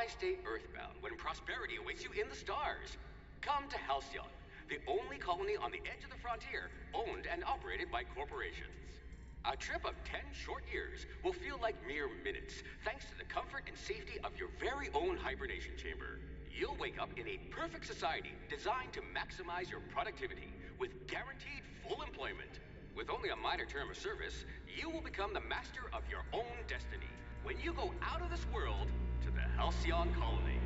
Why stay earthbound when prosperity awaits you in the stars? Come to Halcyon, the only colony on the edge of the frontier, owned and operated by corporations. A trip of 10 short years will feel like mere minutes, thanks to the comfort and safety of your very own hibernation chamber. You'll wake up in a perfect society designed to maximize your productivity with guaranteed full employment. With only a minor term of service, you will become the master of your own destiny when you go out of this world to the Halcyon colony.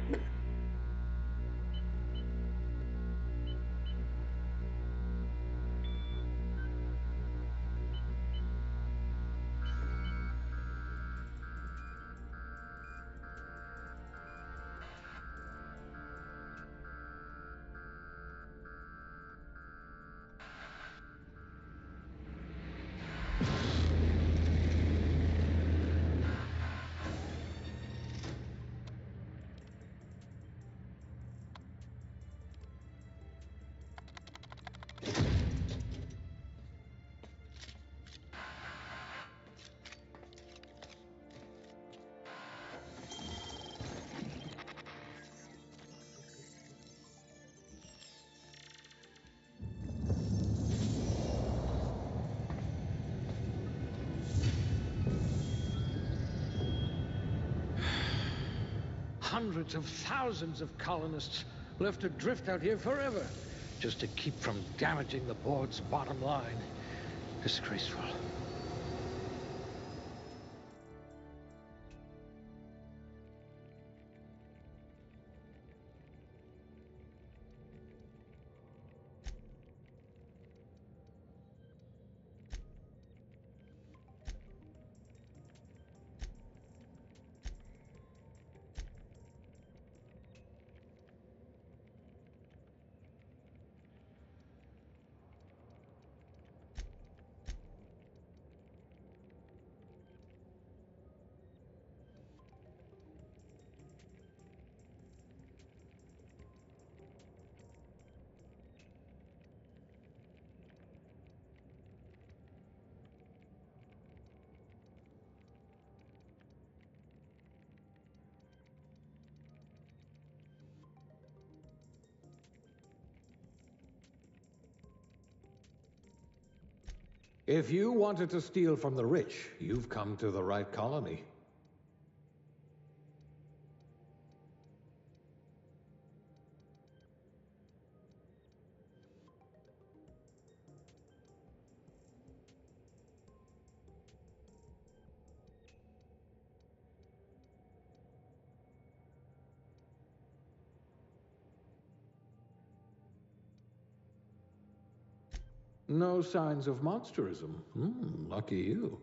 Hundreds of thousands of colonists left adrift out here forever, just to keep from damaging the board's bottom line. Disgraceful. If you wanted to steal from the rich, you've come to the right colony. No signs of monsterism. Lucky you.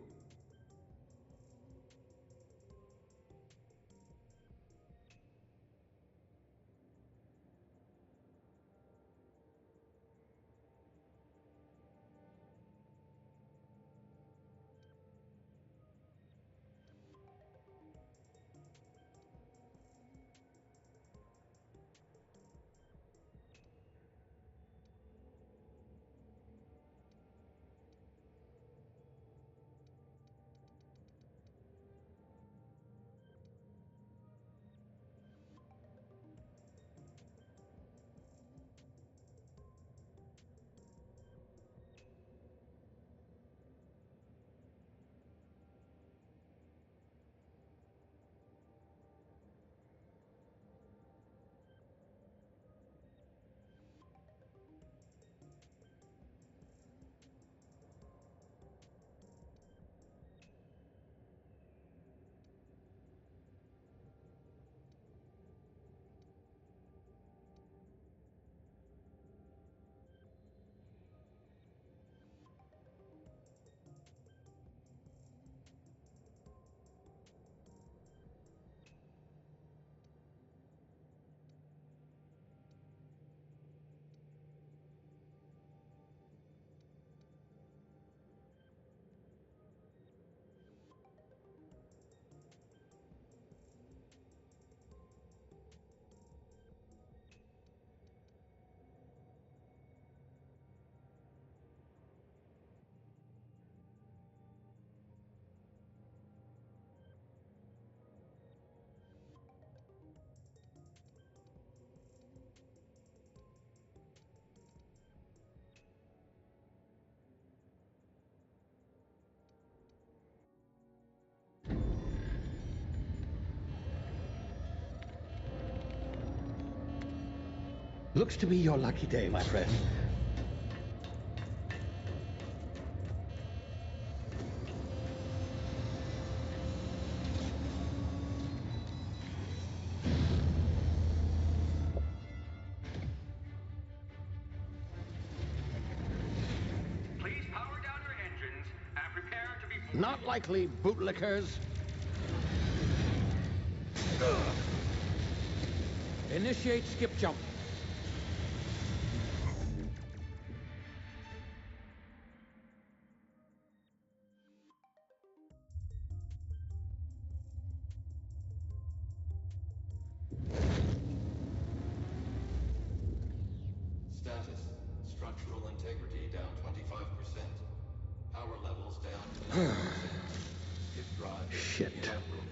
Looks to be your lucky day, my friend. Please power down your engines and prepare to be... Not likely, bootlickers. Initiate skip jump. Status. Structural integrity down 25%. Power levels down to 90%. Skip drive Shit. inoperable.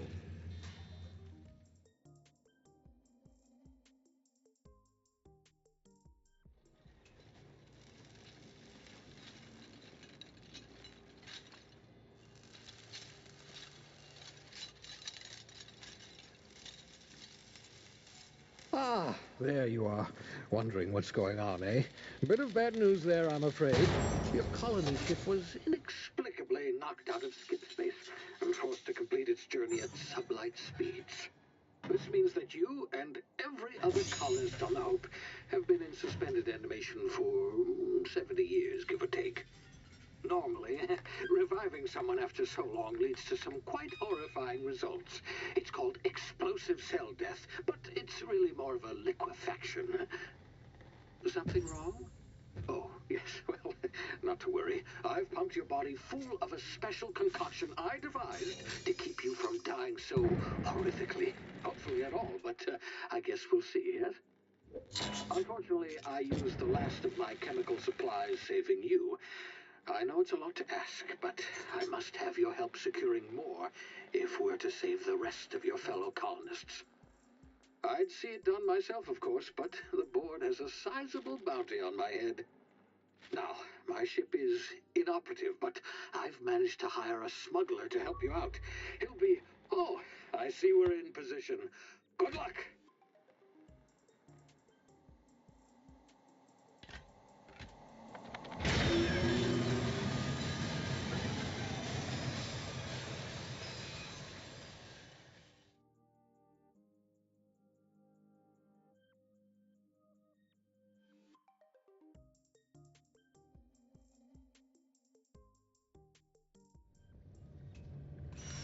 Ah, there you are. Wondering what's going on, eh? Bit of bad news there, I'm afraid. Your colony ship was inexplicably knocked out of skip space and forced to complete its journey at sublight speeds. This means that you and every other colonist on the Hope have been in suspended animation for 70 years, give or take. Normally, reviving someone after so long leads to some quite horrifying results. It's called explosive cell death, but it's really more of a liquefaction. Something wrong? Oh, yes, well, not to worry. I've pumped your body full of a special concoction I devised to keep you from dying so horrifically. Hopefully at all, but I guess we'll see, yes? Unfortunately, I used the last of my chemical supplies saving you. I know it's a lot to ask, but I must have your help securing more if we're to save the rest of your fellow colonists. I'd see it done myself, of course, but the board has a sizable bounty on my head. Now, my ship is inoperative, but I've managed to hire a smuggler to help you out. He'll be... Oh, I see we're in position. Good luck!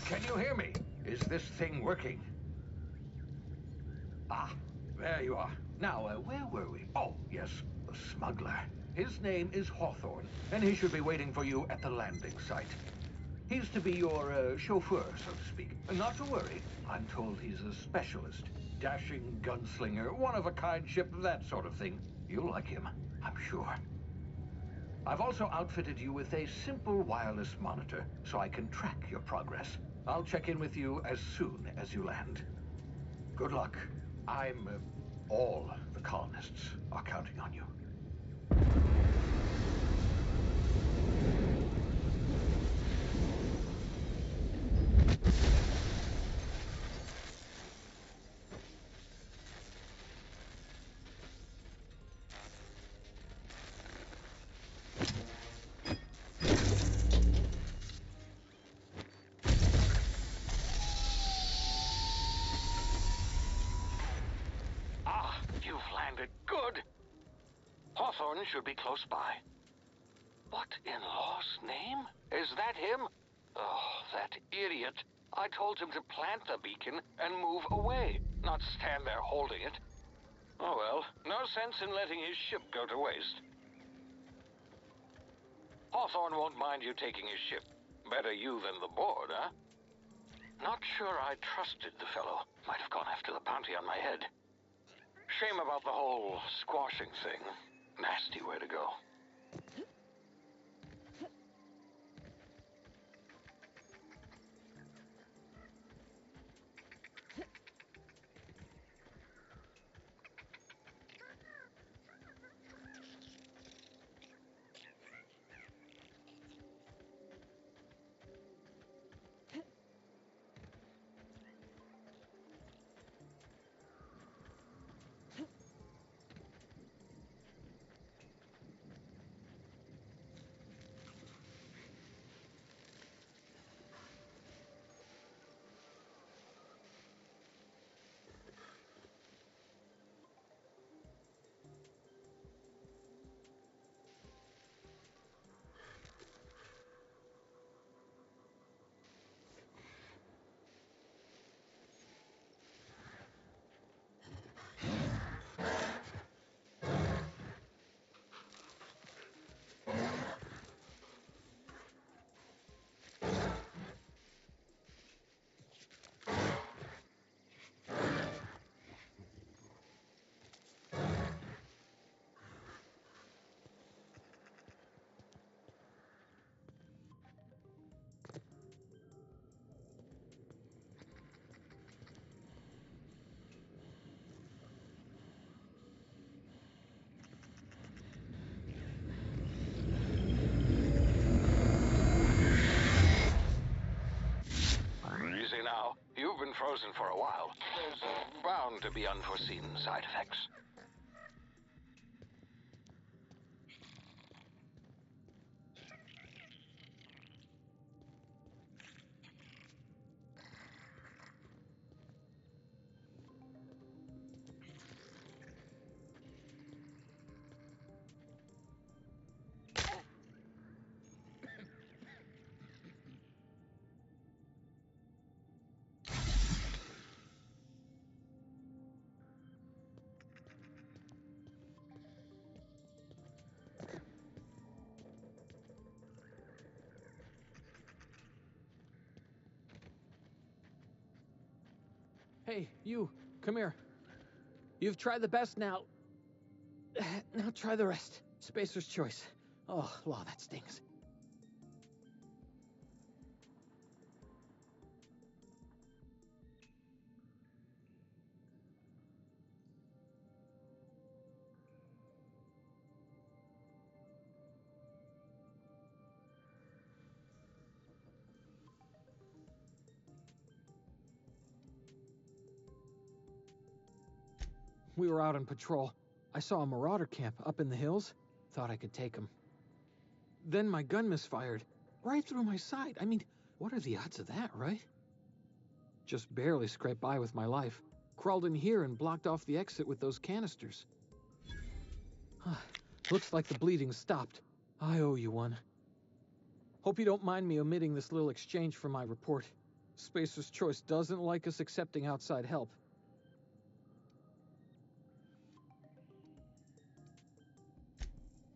Can you hear me? Is this thing working? Ah, there you are. Now, where were we? Oh, yes, the smuggler. His name is Hawthorne, and he should be waiting for you at the landing site. He's to be your chauffeur, so to speak. Not to worry. I'm told he's a specialist. Dashing gunslinger, one-of-a-kind ship, that sort of thing. You'll like him, I'm sure. I've also outfitted you with a simple wireless monitor, so I can track your progress. I'll check in with you as soon as you land. Good luck. All the colonists are counting on you. You've landed good. Hawthorne should be close by. What in law's name? Is that him? Oh, that idiot. I told him to plant the beacon and move away, not stand there holding it. Oh well, no sense in letting his ship go to waste. Hawthorne won't mind you taking his ship. Better you than the board, huh? Not sure I trusted the fellow. Might have gone after the bounty on my head. Shame about the whole squashing thing. Nasty way to go. frozen for a while. There's bound to be unforeseen side effects. Hey, you, come here. You've tried the best now. Now try the rest. Spacer's choice. Oh, law, that stings. We were out on patrol. I saw a marauder camp up in the hills. Thought I could take him. Then my gun misfired. Right through my side. I mean, what are the odds of that, right? Just barely scraped by with my life. Crawled in here and blocked off the exit with those canisters. Looks like the bleeding stopped. I owe you one. Hope you don't mind me omitting this little exchange from my report. Spacer's Choice doesn't like us accepting outside help.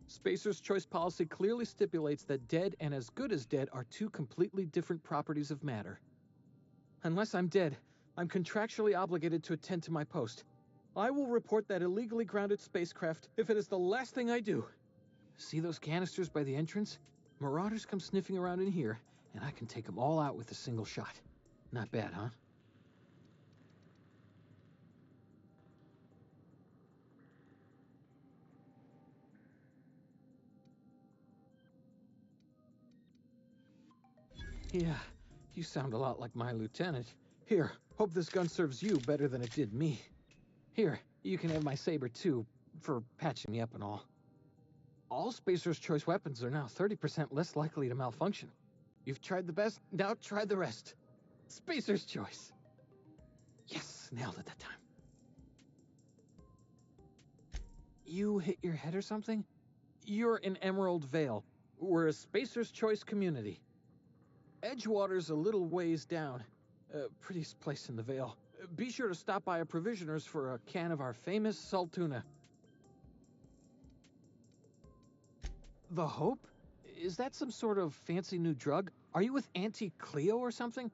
Spacer's Choice policy clearly stipulates that dead and as good as dead are two completely different properties of matter. Unless I'm dead, I'm contractually obligated to attend to my post. I will report that illegally grounded spacecraft if it is the last thing I do. See those canisters by the entrance? Marauders come sniffing around in here, and I can take them all out with a single shot. Not bad, huh? Yeah, you sound a lot like my lieutenant. Here, hope this gun serves you better than it did me. Here, you can have my saber too, for patching me up and all. All Spacer's Choice weapons are now 30% less likely to malfunction. You've tried the best, now try the rest. Spacer's Choice. Yes, nailed it that time. You hit your head or something? You're in Emerald Vale. We're a Spacer's Choice community. Edgewater's a little ways down. Prettiest place in the Vale. Be sure to stop by a provisioner's for a can of our famous salt tuna. The Hope? Is that some sort of fancy new drug? Are you with Auntie Cleo or something?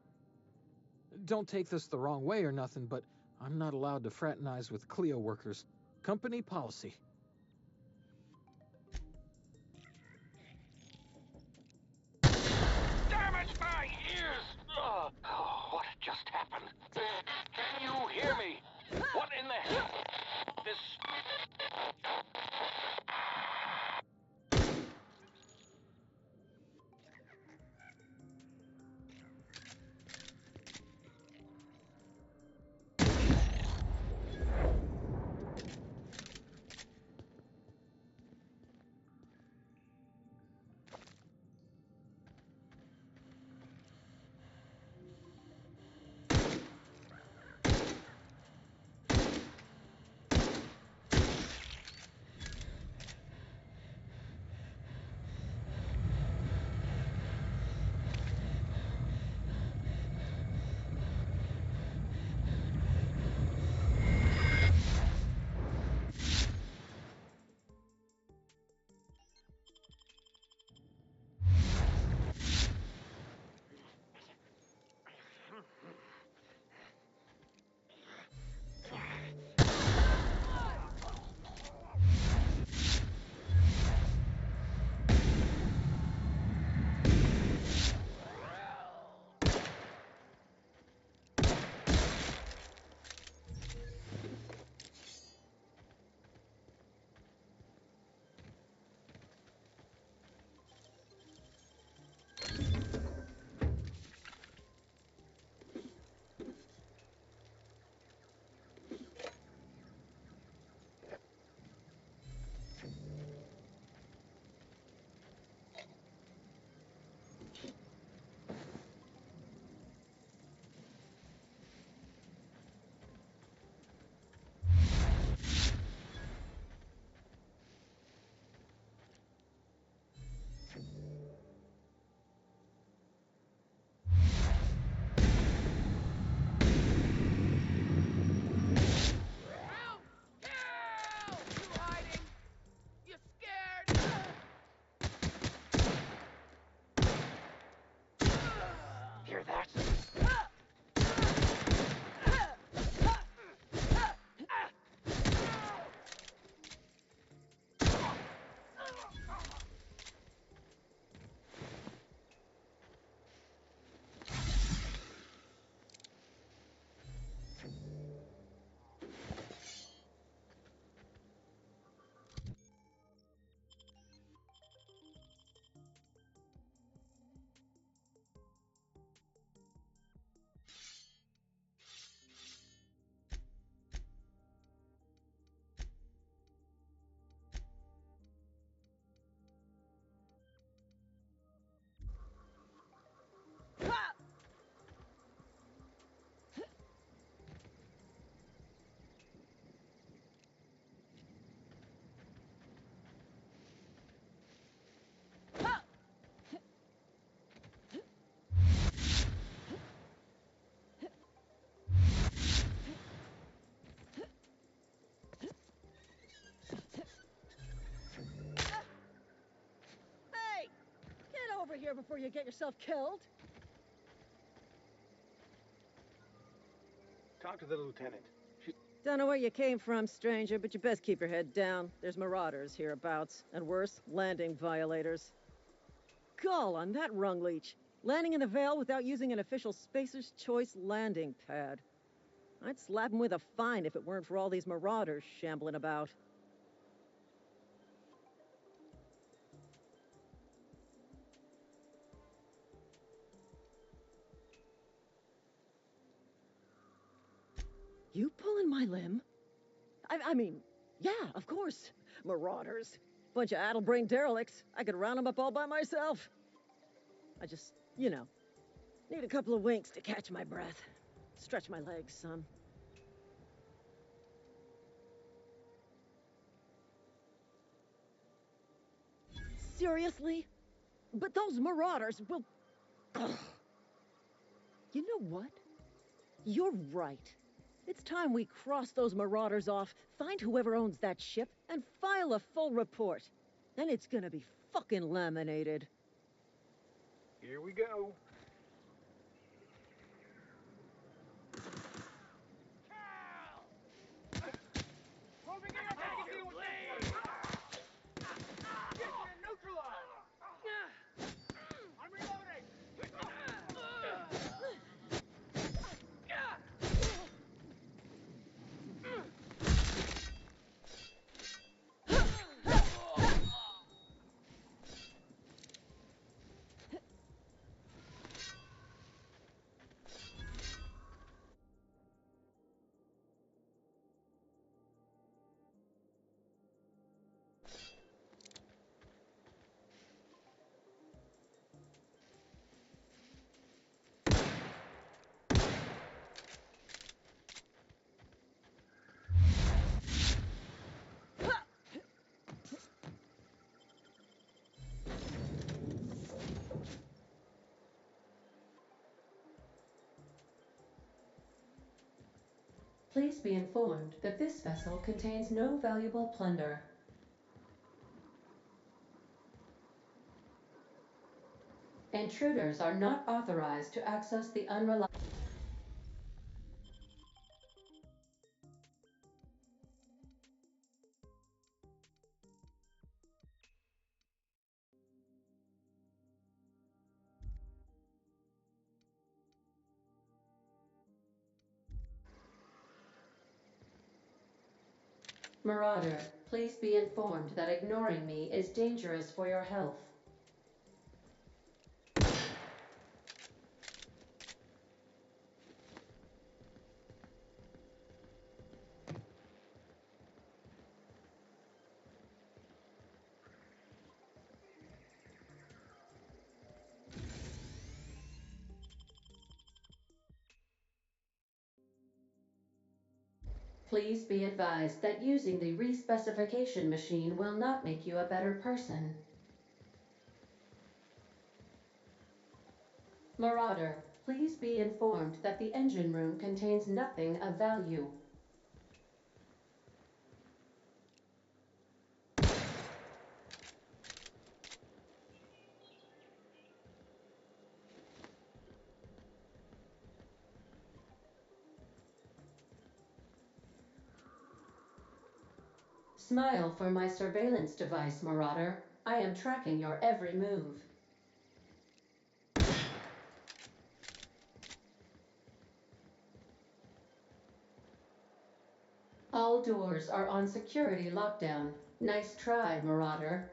Don't take this the wrong way or nothing, but I'm not allowed to fraternize with Cleo workers. Company policy. Damage my ears! Oh, what just happened? Can you hear me? What in the hell? This... here before you get yourself killed. Talk to the lieutenant. Don't know where you came from, stranger, but you best keep your head down. There's marauders hereabouts, and worse, landing violators. Gall on that rung leech. Landing in the Vale without using an official Spacer's Choice landing pad. I'd slap him with a fine if it weren't for all these marauders shambling about. You pulling my limb? I mean, yeah, of course. Marauders. Bunch of addle-brained derelicts. I could round them up all by myself. I just, need a couple of winks to catch my breath. Stretch my legs, son. Seriously? But those marauders will... Ugh. You know what? You're right. It's time we cross those marauders off, find whoever owns that ship, and file a full report. Then it's gonna be fucking laminated. Here we go. Please be informed that this vessel contains no valuable plunder. Intruders are not authorized to access the unreliable... Marauder, please be informed that ignoring me is dangerous for your health. Please be advised that using the respecification machine will not make you a better person. Marauder, please be informed that the engine room contains nothing of value. Smile for my surveillance device, Marauder. I am tracking your every move. All doors are on security lockdown. Nice try, Marauder.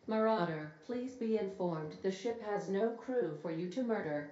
Marauder, please be informed the ship has no crew for you to murder.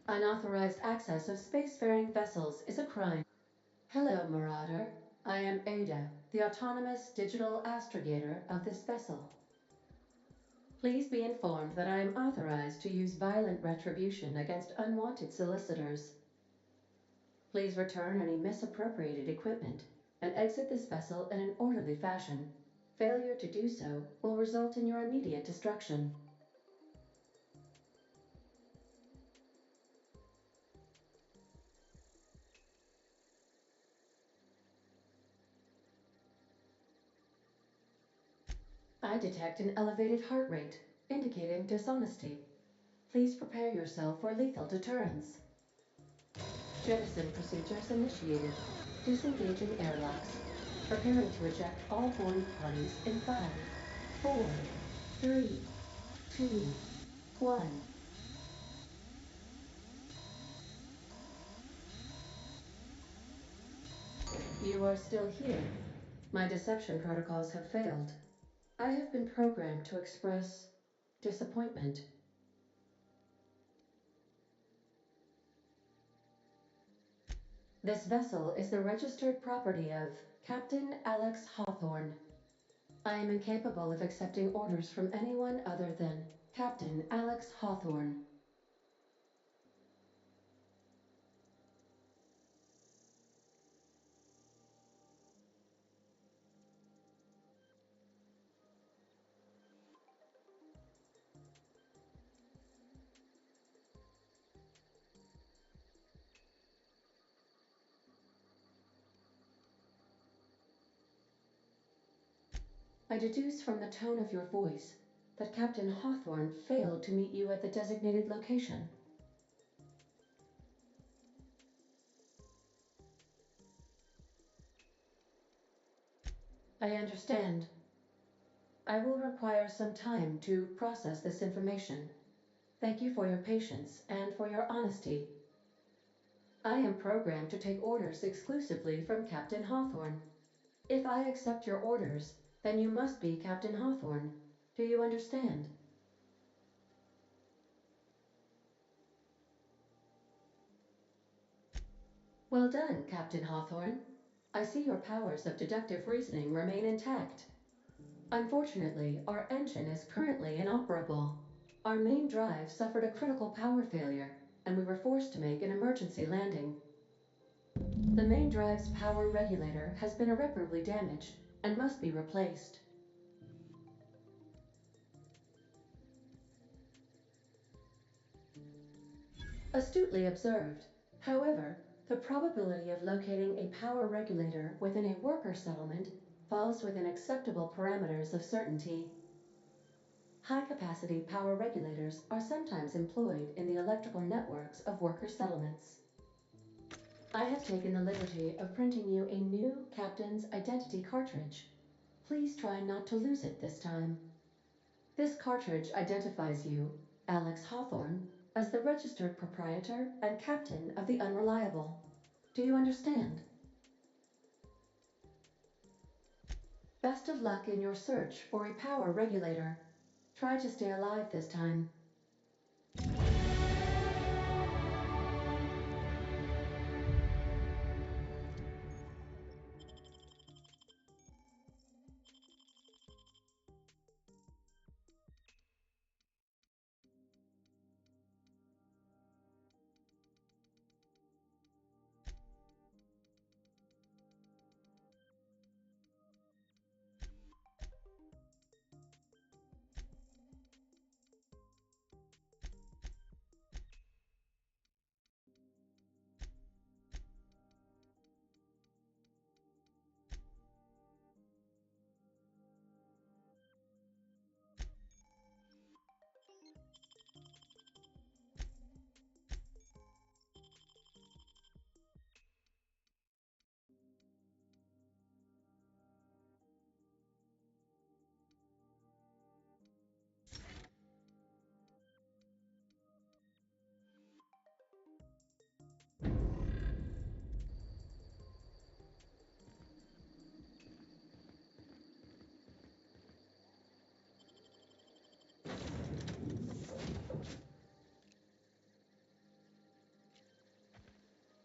Unauthorized access of spacefaring vessels is a crime. Hello, Marauder. I am Ada, the autonomous digital astrogator of this vessel. Please be informed that I am authorized to use violent retribution against unwanted solicitors. Please return any misappropriated equipment and exit this vessel in an orderly fashion. Failure to do so will result in your immediate destruction. I detect an elevated heart rate, indicating dishonesty. Please prepare yourself for lethal deterrence. Jettison procedures initiated. Disengaging airlocks. Preparing to eject all boarding parties in 5, 4, 3, 2, 1. You are still here. My deception protocols have failed. I have been programmed to express disappointment. This vessel is the registered property of Captain Alex Hawthorne. I am incapable of accepting orders from anyone other than Captain Alex Hawthorne. I deduce from the tone of your voice that Captain Hawthorne failed to meet you at the designated location. I understand. I will require some time to process this information. Thank you for your patience and for your honesty. I am programmed to take orders exclusively from Captain Hawthorne. If I accept your orders, then you must be Captain Hawthorne. Do you understand? Well done, Captain Hawthorne. I see your powers of deductive reasoning remain intact. Unfortunately, our engine is currently inoperable. Our main drive suffered a critical power failure, and we were forced to make an emergency landing. The main drive's power regulator has been irreparably damaged and must be replaced. Astutely observed. However, the probability of locating a power regulator within a worker settlement falls within acceptable parameters of certainty. High-capacity power regulators are sometimes employed in the electrical networks of worker settlements. I have taken the liberty of printing you a new Captain's Identity cartridge. Please try not to lose it this time. This cartridge identifies you, Alex Hawthorne, as the registered proprietor and captain of the Unreliable. Do you understand? Best of luck in your search for a power regulator. Try to stay alive this time.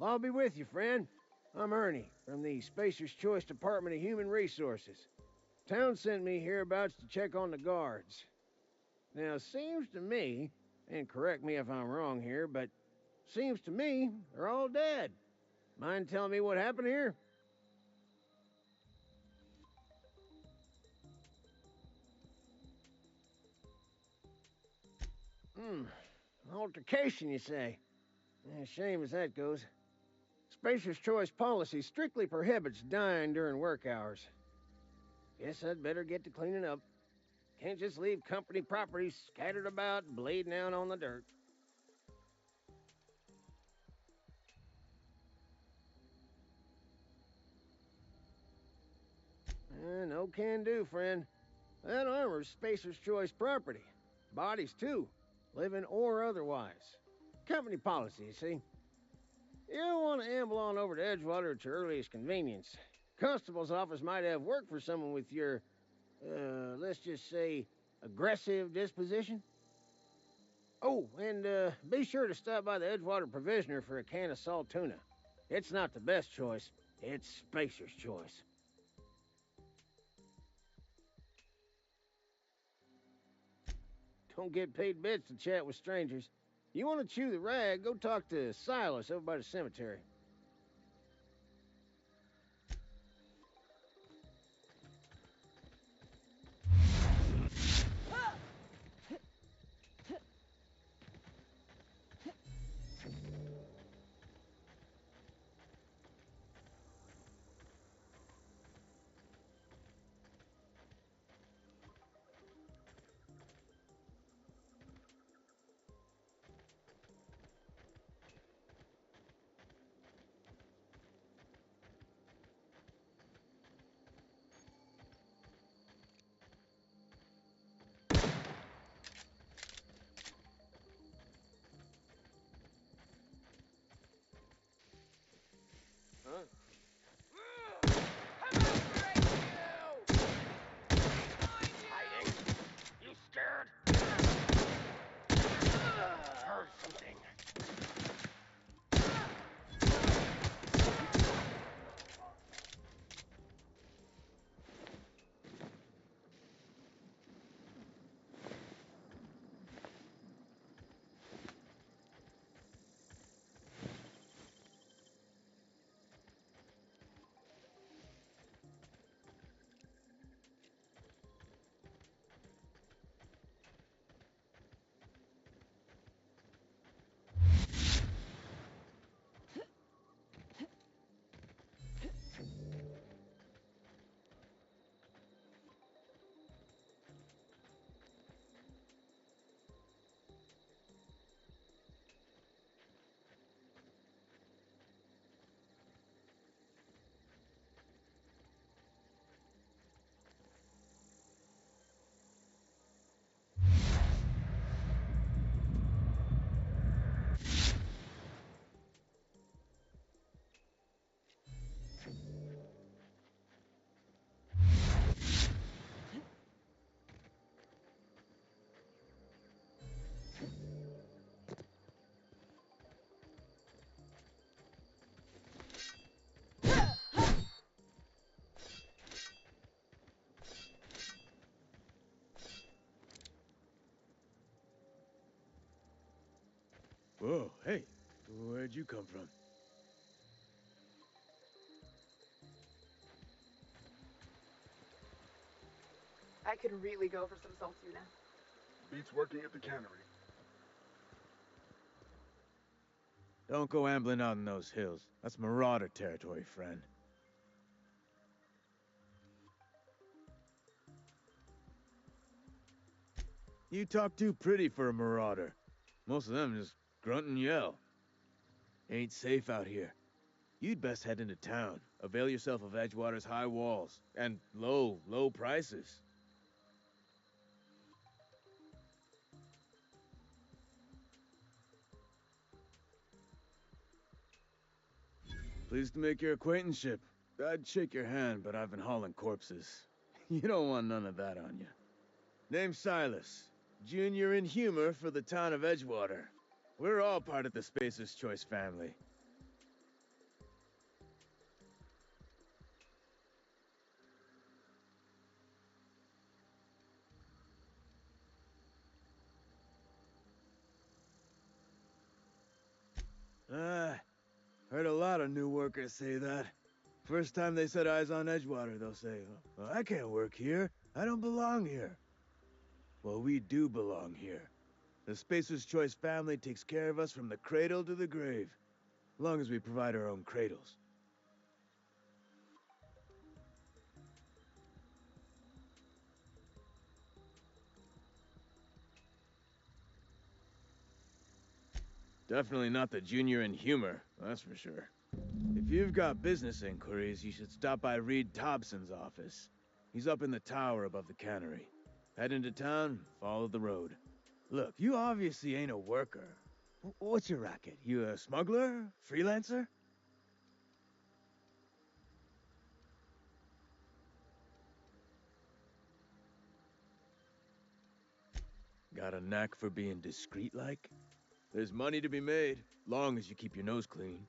Well, I'll be with you, friend. I'm Ernie, from the Spacer's Choice Department of Human Resources. Town sent me hereabouts to check on the guards. Now, seems to me, and correct me if I'm wrong here, but seems to me they're all dead. Mind telling me what happened here? Altercation, you say? Shame as that goes. Spacer's Choice policy strictly prohibits dying during work hours. Guess I'd better get to cleaning up. Can't just leave company property scattered about, bleeding out on the dirt. No can do, friend. That armor's Spacer's Choice property. Bodies, too. Living or otherwise. Company policy, you see. You don't want to amble on over to Edgewater at your earliest convenience. Constable's office might have work for someone with your, let's just say, aggressive disposition. Oh, and be sure to stop by the Edgewater Provisioner for a can of salt tuna. It's not the best choice. It's Spacer's Choice. Don't get paid bits to chat with strangers. You want to chew the rag, go talk to Silas over by the cemetery. Whoa, hey, where'd you come from? I could really go for some salt tuna. Beats working at the cannery. Don't go ambling out in those hills. That's Marauder territory, friend. You talk too pretty for a Marauder. Most of them just grunt and yell. Ain't safe out here. You'd best head into town. Avail yourself of Edgewater's high walls. And low prices. Pleased to make your acquaintanceship. I'd shake your hand, but I've been hauling corpses. You don't want none of that on you. Name's Silas. Junior in humor for the town of Edgewater. We're all part of the Spacer's Choice family. lot of new workers say that. First time they set eyes on Edgewater, they'll say, "Well, I can't work here. I don't belong here." Well, we do belong here. The Spacer's Choice family takes care of us from the cradle to the grave, as long as we provide our own cradles. Definitely not the junior in humor, that's for sure. If you've got business inquiries, you should stop by Reed Thompson's office. He's up in the tower above the cannery. Head into town, follow the road. Look, you obviously ain't a worker. What's your racket? You a smuggler? Freelancer? Got a knack for being discreet-like? There's money to be made, long as you keep your nose clean.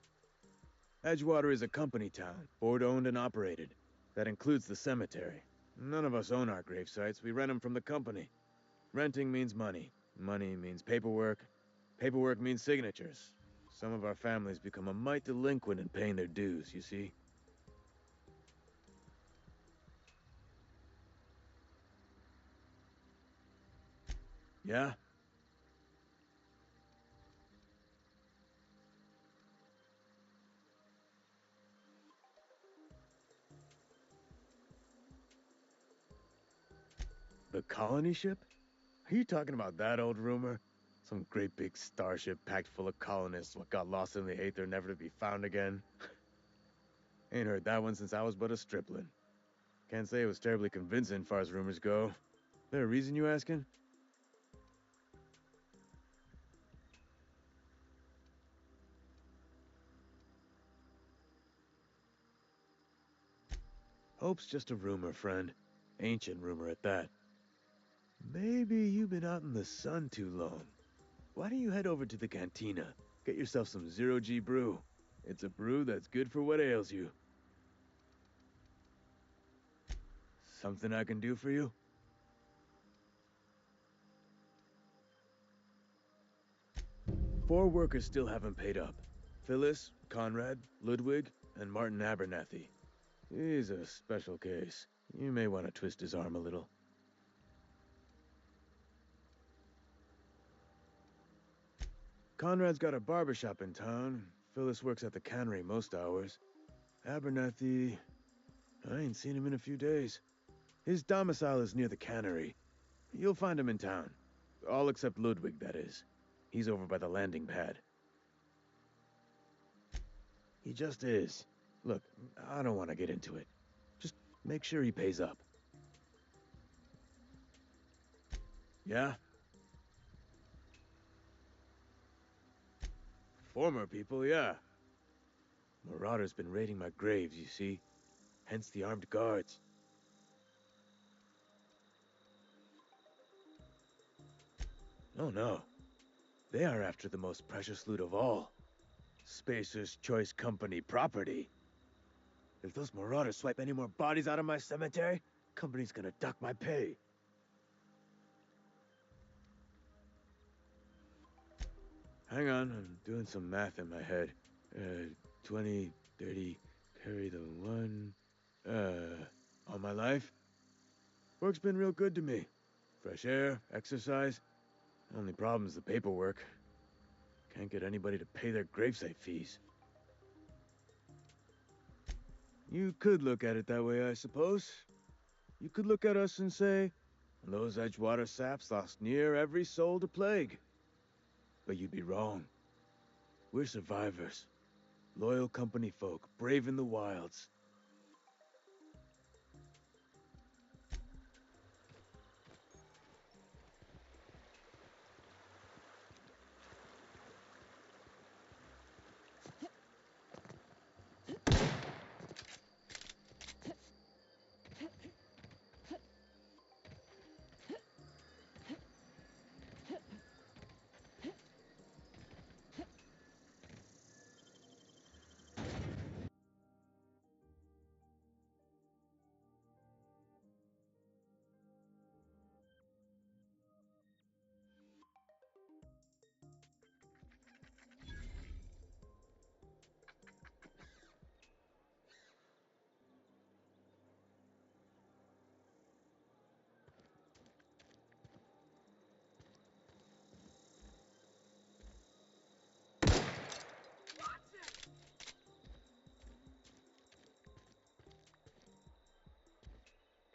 Edgewater is a company town, board-owned and operated. That includes the cemetery. None of us own our grave sites, we rent them from the company. Renting means money. Money means paperwork. Paperwork means signatures. Some of our families become a mite delinquent in paying their dues, you see? Yeah? The colony ship? Are you talking about that old rumor? Some great big starship packed full of colonists what got lost in the aether never to be found again? Ain't heard that one since I was but a stripling. Can't say it was terribly convincing far as rumors go. There a reason you asking? Hope's just a rumor, friend. Ancient rumor at that. Maybe you've been out in the sun too long. Why don't you head over to the cantina? Get yourself some zero-G brew. It's a brew that's good for what ails you. Something I can do for you? Four workers still haven't paid up. Phyllis, Conrad, Ludwig, and Martin Abernathy. He's a special case. You may want to twist his arm a little. Conrad's got a barbershop in town. Phyllis works at the cannery most hours. Abernathy... I ain't seen him in a few days. His domicile is near the cannery. You'll find him in town. All except Ludwig, that is. He's over by the landing pad. He just is. Look, I don't want to get into it. Just make sure he pays up. Yeah? Former people, yeah. Marauder's been raiding my graves, you see. Hence the armed guards. Oh no. They are after the most precious loot of all. Spacer's Choice Company property. If those marauders swipe any more bodies out of my cemetery, company's gonna duck my pay. Hang on, I'm doing some math in my head. 20, 30, carry the one... all my life? Work's been real good to me. Fresh air, exercise. Only problem's the paperwork. Can't get anybody to pay their gravesite fees. You could look at it that way, I suppose. You could look at us and say, those Edgewater saps lost near every soul to plague. But you'd be wrong. We're survivors. Loyal company folk, brave in the wilds.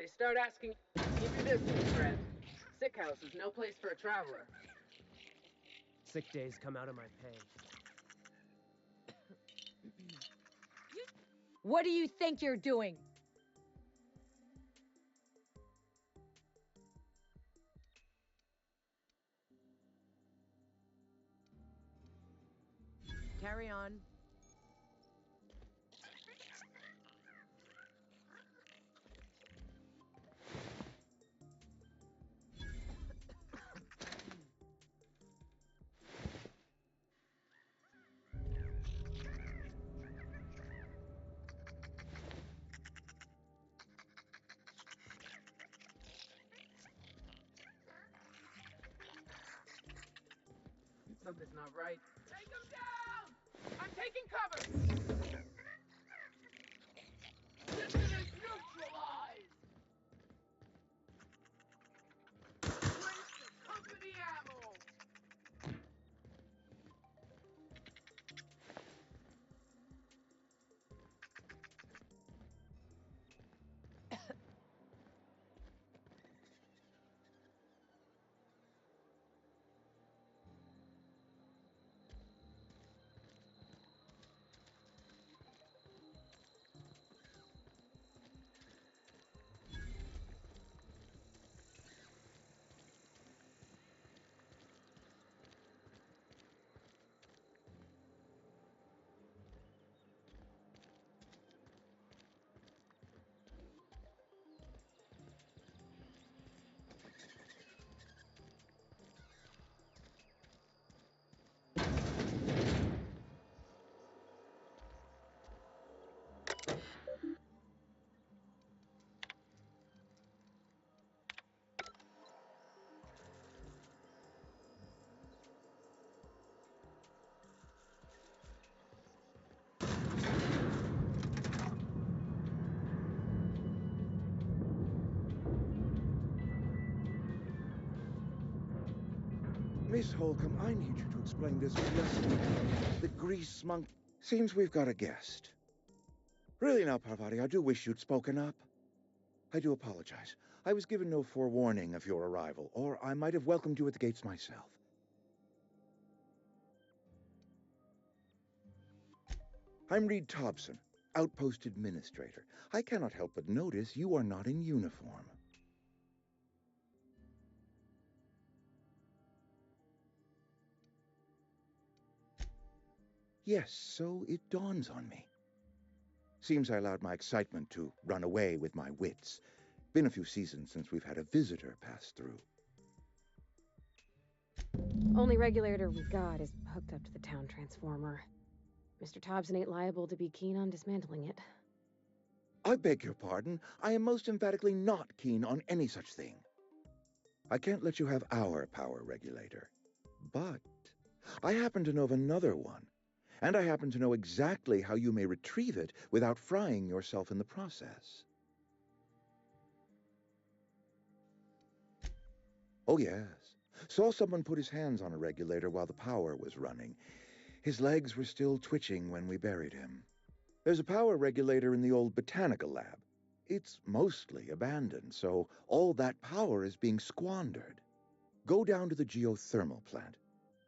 They start asking, keep your distance, friend. Sick house is no place for a traveler. Sick days come out of my pay. What do you think you're doing? Carry on. Something's not right. Take him down! I'm taking cover! Dissident neutralized! Place the company ammo! Miss Holcomb, I need you to explain this lesson. The grease monk. Seems we've got a guest. Really now, Parvati, I do wish you'd spoken up. I do apologize. I was given no forewarning of your arrival, or I might have welcomed you at the gates myself. I'm Reed Thompson, Outpost Administrator. I cannot help but notice you are not in uniform. Yes, so it dawns on me. Seems I allowed my excitement to run away with my wits. Been a few seasons since we've had a visitor pass through. Only regulator we got is hooked up to the town transformer. Mr. Thompson ain't liable to be keen on dismantling it. I beg your pardon. I am most emphatically not keen on any such thing. I can't let you have our power regulator. But I happen to know of another one. And I happen to know exactly how you may retrieve it without frying yourself in the process. Oh, yes. Saw someone put his hands on a regulator while the power was running. His legs were still twitching when we buried him. There's a power regulator in the old botanical lab. It's mostly abandoned, so all that power is being squandered. Go down to the geothermal plant.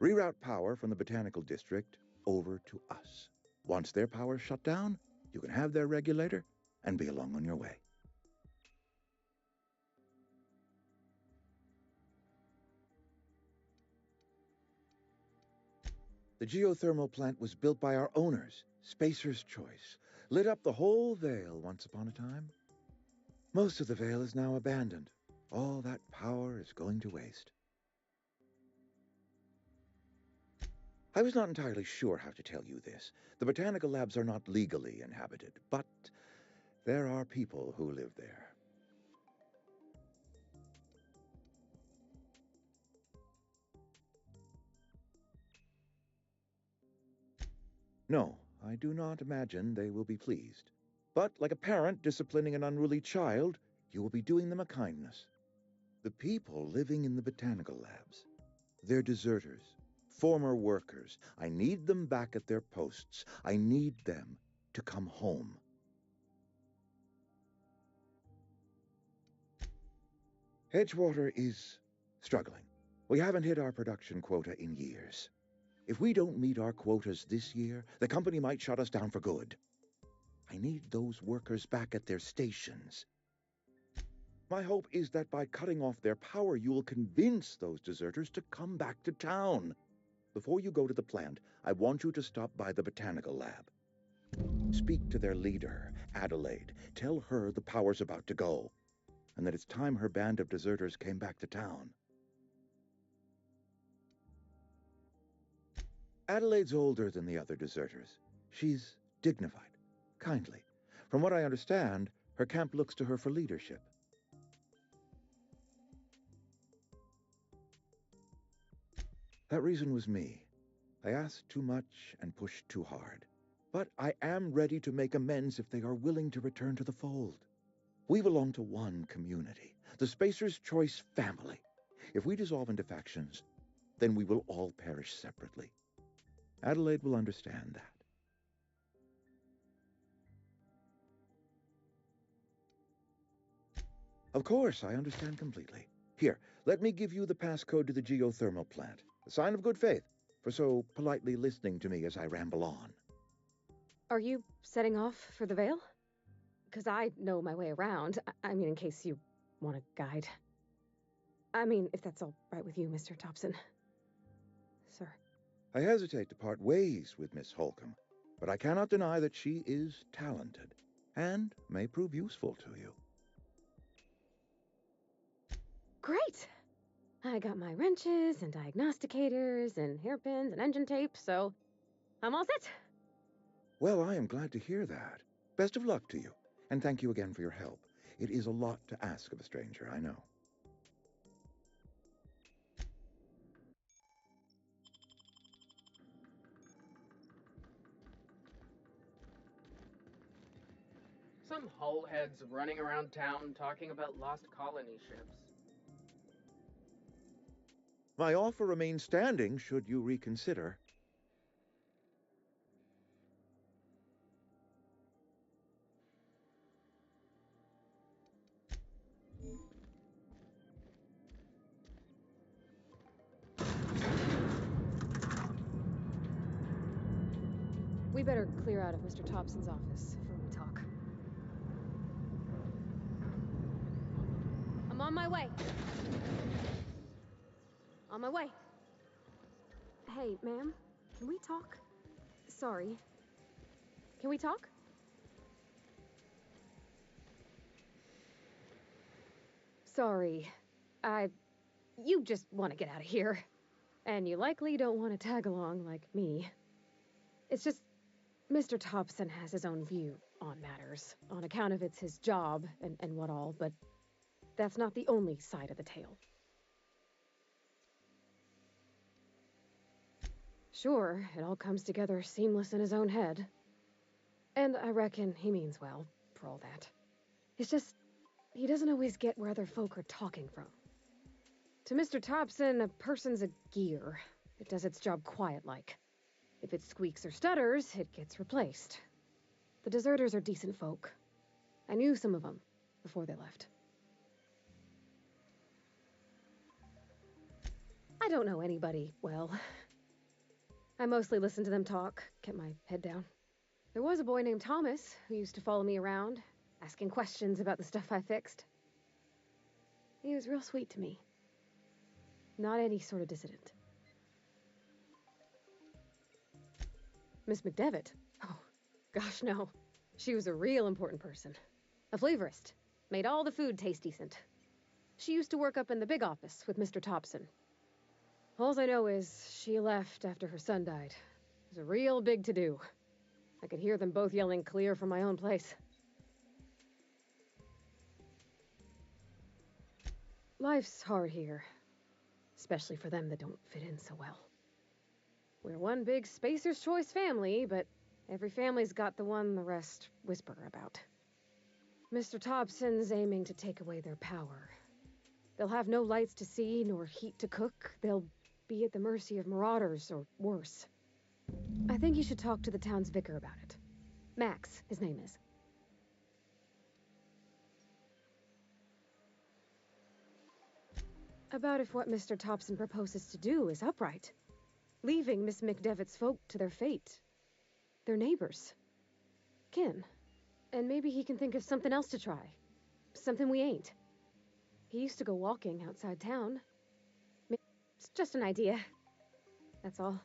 Reroute power from the botanical district over to us. Once their power's shut down, you can have their regulator and be along on your way. The geothermal plant was built by our owners, Spacer's Choice. Lit up the whole Vale once upon a time. Most of the Vale is now abandoned. All that power is going to waste. I was not entirely sure how to tell you this. The botanical labs are not legally inhabited, but there are people who live there. No, I do not imagine they will be pleased. But like a parent disciplining an unruly child, you will be doing them a kindness. The people living in the botanical labs, they're deserters. Former workers. I need them back at their posts. I need them to come home. Edgewater is struggling. We haven't hit our production quota in years. If we don't meet our quotas this year, the company might shut us down for good. I need those workers back at their stations. My hope is that by cutting off their power, you will convince those deserters to come back to town. Before you go to the plant, I want you to stop by the botanical lab. Speak to their leader, Adelaide. Tell her the power's about to go, and that it's time her band of deserters came back to town. Adelaide's older than the other deserters. She's dignified, kindly. From what I understand, her camp looks to her for leadership. That reason was me. I asked too much and pushed too hard. But I am ready to make amends if they are willing to return to the fold. We belong to one community, the Spacer's Choice family. If we dissolve into factions, then we will all perish separately. Adelaide will understand that. Of course, I understand completely. Here, let me give you the passcode to the geothermal plant. A sign of good faith for so politely listening to me as I ramble on. Are you setting off for the Vale? Because I know my way around. I mean, in case you want a guide. I mean, if that's all right with you, Mr. Thompson. Sir. I hesitate to part ways with Miss Holcomb, but I cannot deny that she is talented and may prove useful to you. Great! I got my wrenches and diagnosticators and hairpins and engine tape, so I'm all set. Well, I am glad to hear that. Best of luck to you, and thank you again for your help. It is a lot to ask of a stranger, I know. Some hull heads running around town talking about lost colony ships. My offer remains standing should you reconsider. We better clear out of Mr. Thompson's office before we talk. I'm on my way. On my way. Hey, ma'am, can we talk? Sorry. Can we talk? Sorry. You just want to get out of here. And you likely don't want to tag along like me. It's just, Mr. Thompson has his own view on matters, on account of it's his job and what all, but that's not the only side of the tale. Sure, it all comes together seamless in his own head. And I reckon he means well, for all that. It's just, he doesn't always get where other folk are talking from. To Mr. Thompson, a person's a gear. It does its job quiet-like. If it squeaks or stutters, it gets replaced. The deserters are decent folk. I knew some of them before they left. I don't know anybody well. I mostly listened to them talk, kept my head down. There was a boy named Thomas who used to follow me around, asking questions about the stuff I fixed. He was real sweet to me. Not any sort of dissident. Miss McDevitt? Oh, gosh, no. She was a real important person. A flavorist. Made all the food taste decent. She used to work up in the big office with Mr. Thompson. All I know is she left after her son died. It was a real big to-do. I could hear them both yelling clear from my own place. Life's hard here. Especially for them that don't fit in so well. We're one big Spacer's Choice family, but every family's got the one the rest whisper about. Mr. Thompson's aiming to take away their power. They'll have no lights to see, nor heat to cook. They'll be at the mercy of marauders, or worse. I think you should talk to the town's vicar about it. Max, his name is. About if what Mr. Thompson proposes to do is upright. Leaving Miss McDevitt's folk to their fate. Their neighbors. Kin. And maybe he can think of something else to try. Something we ain't. He used to go walking outside town. It's just an idea. That's all.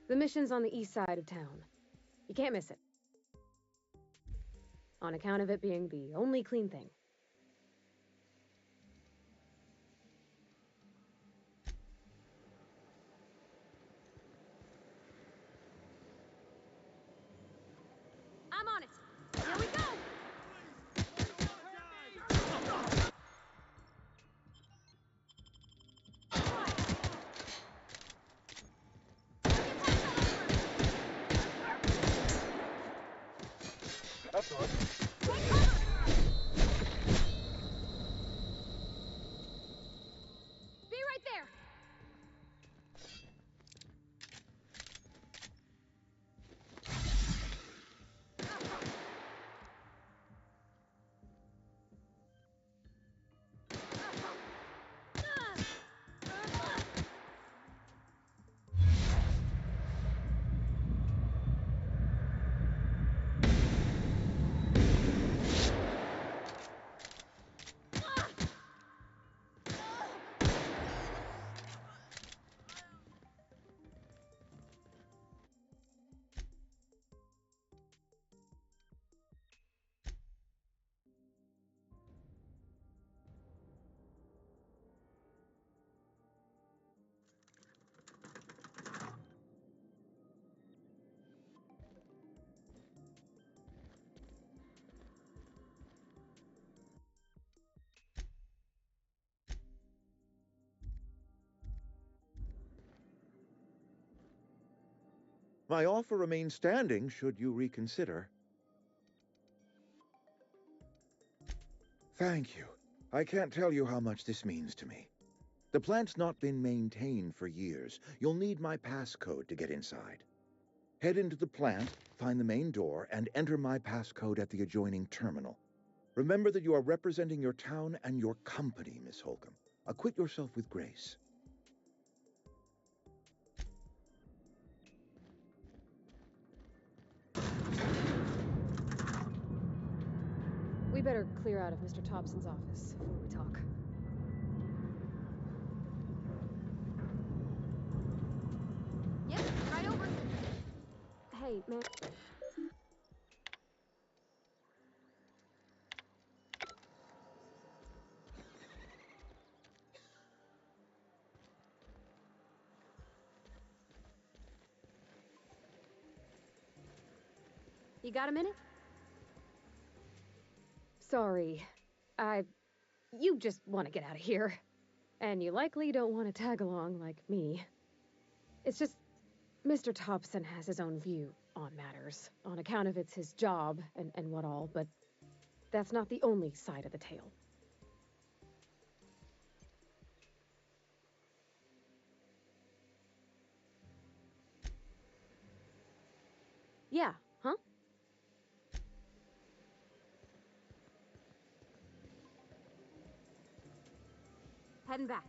The mission's on the east side of town. You can't miss it. On account of it being the only clean thing. I'm on it. Here we go! That's all right. Be right there! My offer remains standing should you reconsider. Thank you. I can't tell you how much this means to me. The plant's not been maintained for years. You'll need my passcode to get inside. Head into the plant, find the main door, and enter my passcode at the adjoining terminal. Remember that you are representing your town and your company, Miss Holcomb. Acquit yourself with grace. We better clear out of Mr. Thompson's office before we talk. Yep, right over. Hey, man. You got a minute? Sorry. You just want to get out of here. And you likely don't want to tag along like me. It's just, Mr. Thompson has his own view on matters, on account of it's his job and what all, but that's not the only side of the tale. Yeah, huh? Heading back.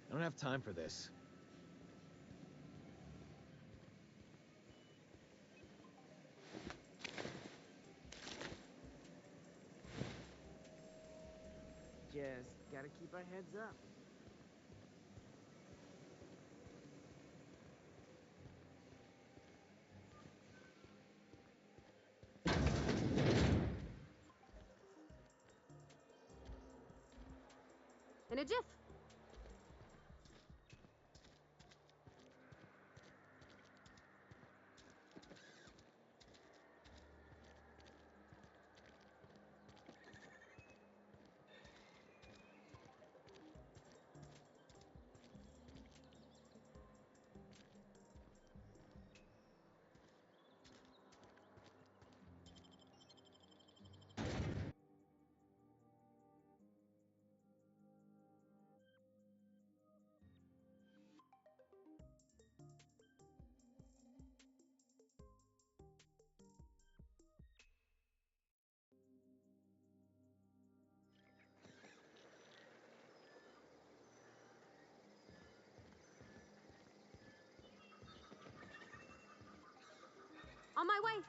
I don't have time for this. Yes, gotta keep our heads up. In a jiff. On my way.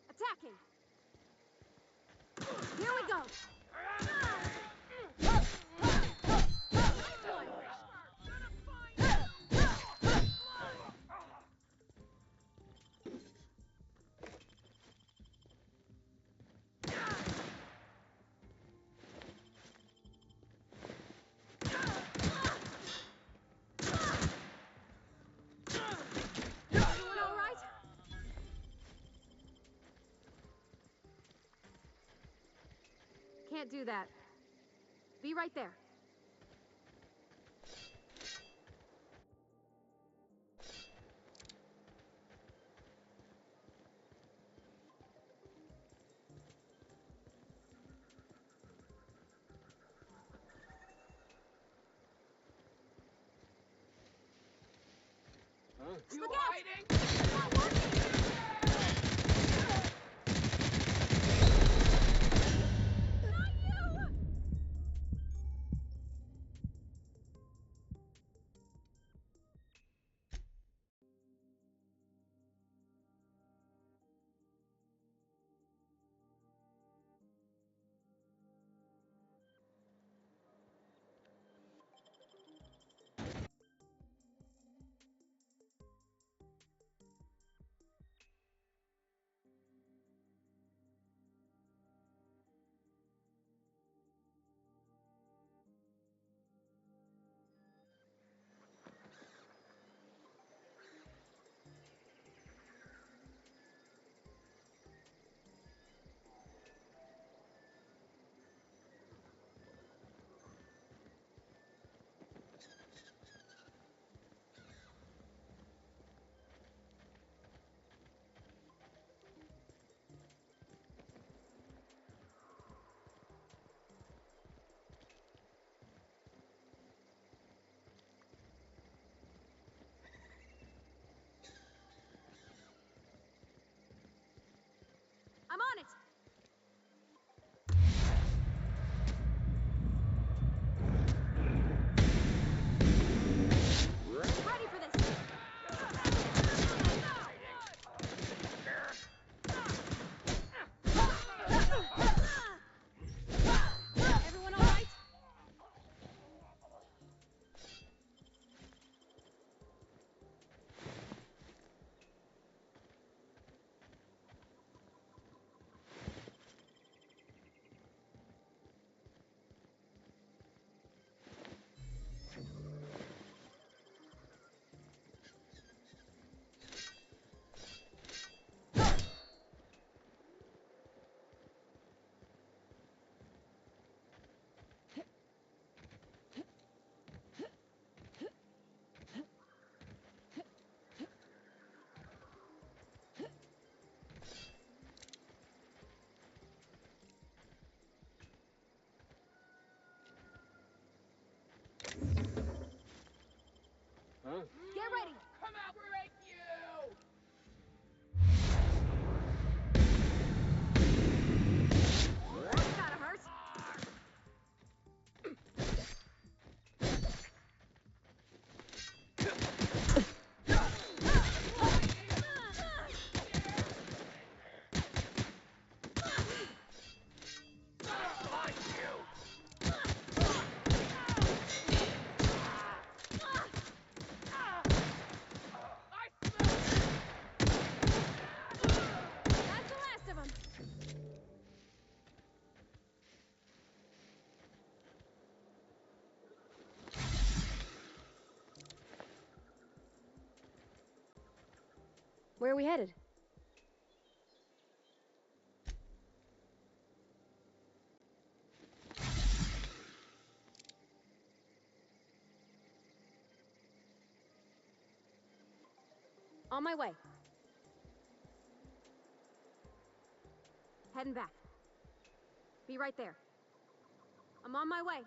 Attacking. Here we go. Everyone all right? Can't do that. Be right there. You Look hiding? Where are we headed? On my way. Heading back. Be right there. I'm on my way.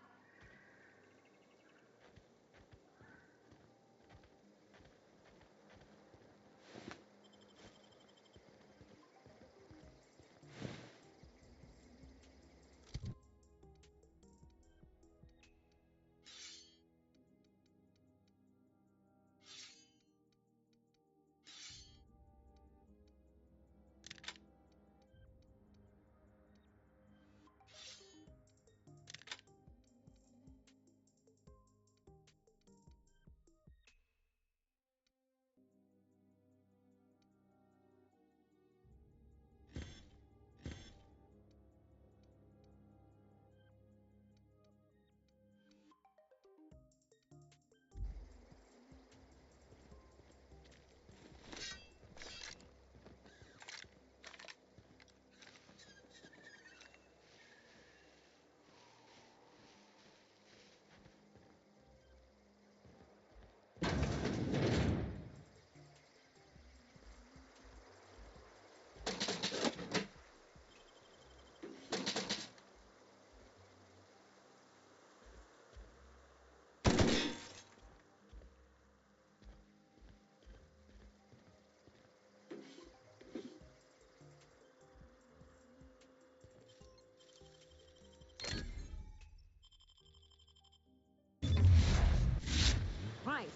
Nice.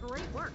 Great work.